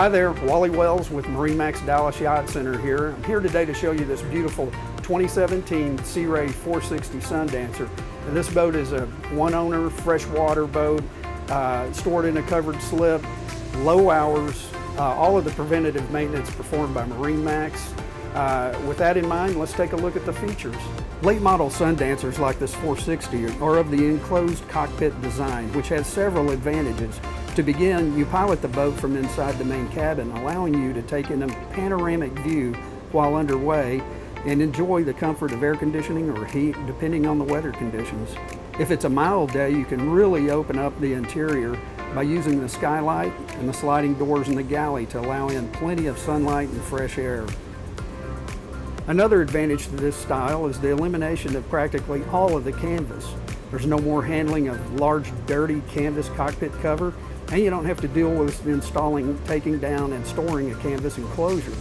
Hi there, Wally Wells with MarineMax Dallas Yacht Center here. I'm here today to show you this beautiful 2017 Sea Ray 460 Sundancer. And this boat is a one-owner freshwater boat, stored in a covered slip, low hours, all of the preventative maintenance performed by MarineMax. With that in mind, let's take a look at the features. Late model Sundancers like this 460 are of the enclosed cockpit design, which has several advantages. To begin, you pilot the boat from inside the main cabin, allowing you to take in a panoramic view while underway and enjoy the comfort of air conditioning or heat depending on the weather conditions. If it's a mild day, you can really open up the interior by using the skylight and the sliding doors in the galley to allow in plenty of sunlight and fresh air. Another advantage to this style is the elimination of practically all of the canvas. There's no more handling of large, dirty canvas cockpit cover, and you don't have to deal with installing, taking down, and storing a canvas enclosure.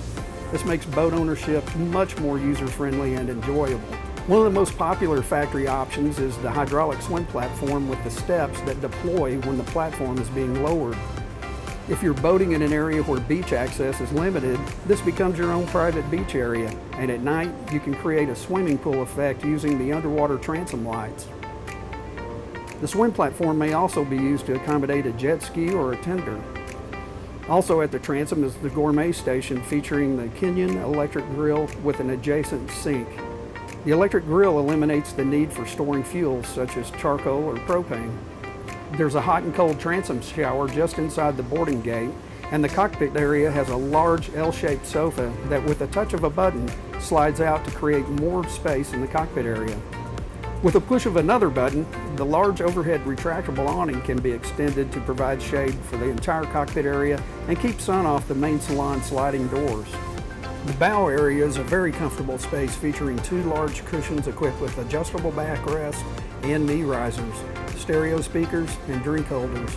This makes boat ownership much more user-friendly and enjoyable. One of the most popular factory options is the hydraulic swim platform with the steps that deploy when the platform is being lowered. If you're boating in an area where beach access is limited, this becomes your own private beach area, and at night you can create a swimming pool effect using the underwater transom lights. The swim platform may also be used to accommodate a jet ski or a tender. Also at the transom is the gourmet station featuring the Kenyon electric grill with an adjacent sink. The electric grill eliminates the need for storing fuels such as charcoal or propane. There's a hot and cold transom shower just inside the boarding gate, and the cockpit area has a large L-shaped sofa that with a touch of a button slides out to create more space in the cockpit area. With a push of another button, the large overhead retractable awning can be extended to provide shade for the entire cockpit area and keep sun off the main salon sliding doors. The bow area is a very comfortable space featuring two large cushions equipped with adjustable backrest and knee risers, stereo speakers, and drink holders.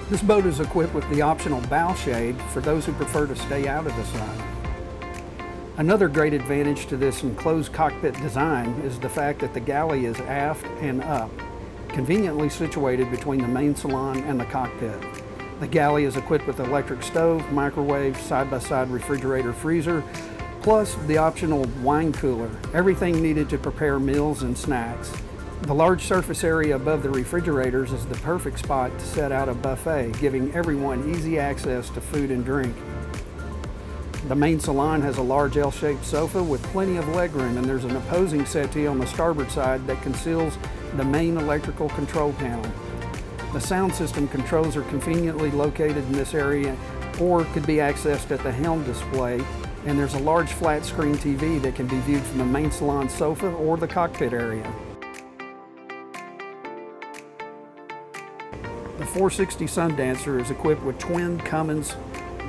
This boat is equipped with the optional bow shade for those who prefer to stay out of the sun. Another great advantage to this enclosed cockpit design is the fact that the galley is aft and up, conveniently situated between the main salon and the cockpit. The galley is equipped with electric stove, microwave, side-by-side refrigerator freezer, plus the optional wine cooler, everything needed to prepare meals and snacks. The large surface area above the refrigerators is the perfect spot to set out a buffet, giving everyone easy access to food and drink. The main salon has a large L-shaped sofa with plenty of legroom, and there's an opposing settee on the starboard side that conceals the main electrical control panel. The sound system controls are conveniently located in this area or could be accessed at the Helm display, and there's a large flat screen TV that can be viewed from the main salon sofa or the cockpit area. The 460 Sundancer is equipped with twin Cummins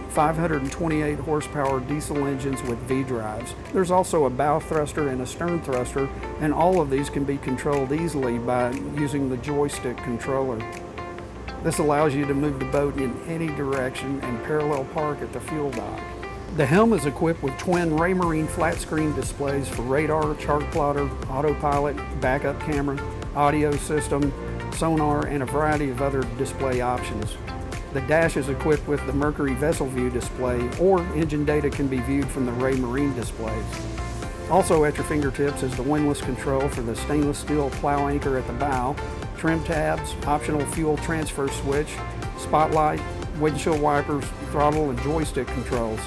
528 horsepower diesel engines with V-drives. There's also a bow thruster and a stern thruster, and all of these can be controlled easily by using the joystick controller. This allows you to move the boat in any direction and parallel park at the fuel dock. The Helm is equipped with twin Raymarine flat screen displays for radar, chart plotter, autopilot, backup camera, audio system, sonar, and a variety of other display options. The dash is equipped with the Mercury Vessel View display, or engine data can be viewed from the Raymarine displays. Also at your fingertips is the windlass control for the stainless steel plow anchor at the bow, trim tabs, optional fuel transfer switch, spotlight, windshield wipers, throttle, and joystick controls.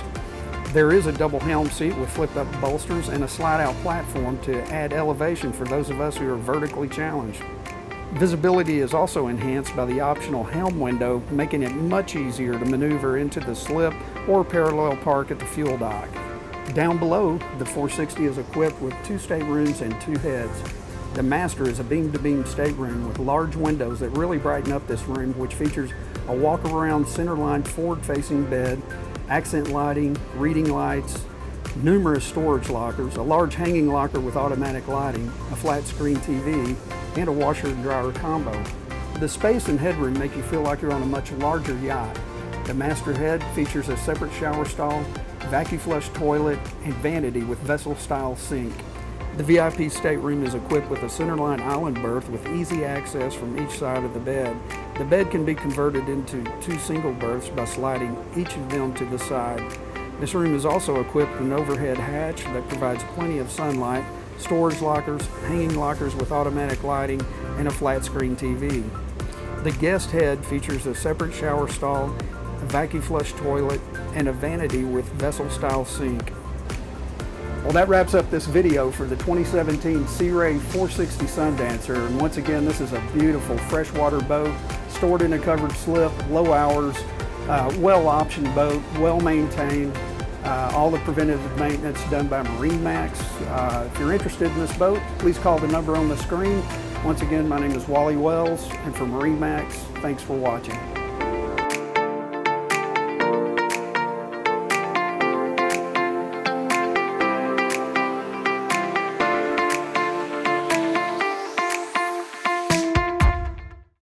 There is a double helm seat with flipped-up bolsters and a slide-out platform to add elevation for those of us who are vertically challenged. Visibility is also enhanced by the optional helm window, making it much easier to maneuver into the slip or parallel park at the fuel dock. Down below, the 460 is equipped with 2 staterooms and 2 heads. The master is a beam-to-beam stateroom with large windows that really brighten up this room, which features a walk-around centerline forward-facing bed, accent lighting, reading lights, numerous storage lockers, a large hanging locker with automatic lighting, a flat screen TV, and a washer and dryer combo. The space and headroom make you feel like you're on a much larger yacht. The master head features a separate shower stall, vacuum flush toilet, and vanity with vessel-style sink. The VIP stateroom is equipped with a centerline island berth with easy access from each side of the bed. The bed can be converted into 2 single berths by sliding each of them to the side. This room is also equipped with an overhead hatch that provides plenty of sunlight, storage lockers, hanging lockers with automatic lighting, and a flat screen TV. The guest head features a separate shower stall, a vacuum flush toilet, and a vanity with vessel-style sink. Well, that wraps up this video for the 2017 Sea Ray 460 Sundancer. And once again, this is a beautiful freshwater boat, stored in a covered slip, low hours, well-optioned boat, well-maintained. All the preventative maintenance done by MarineMax. If you're interested in this boat, please call the number on the screen. Once again, my name is Wally Wells, and for MarineMax, thanks for watching.